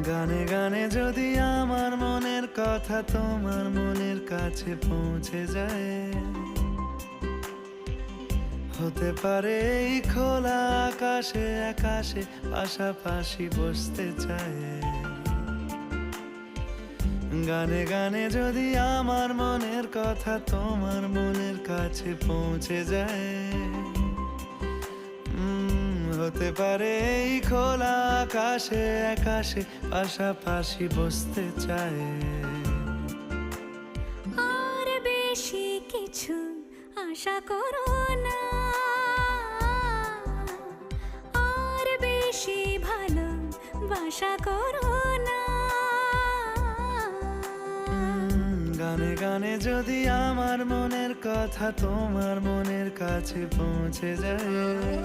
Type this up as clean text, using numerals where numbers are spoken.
গানে গানে যদি আমার মনের কথা তোমার মনের কাছে পৌঁছে যায়, হতে পারে এই খোলা আকাশে আকাশে পাশাপাশি বসতে চায়। গানে গানে যদি আমার মনের কথা তোমার মনের কাছে পৌঁছে যায়, হতে পারে এই খোলা আকাশে আকাশে পাশাপাশি বসতে চায়। আর বেশি কিছু আশা করো না, আর বেশি ভালোবাসা করো না। গানে গানে যদি আমার মনের কথা তোমার মনের কাছে পৌঁছে যায়,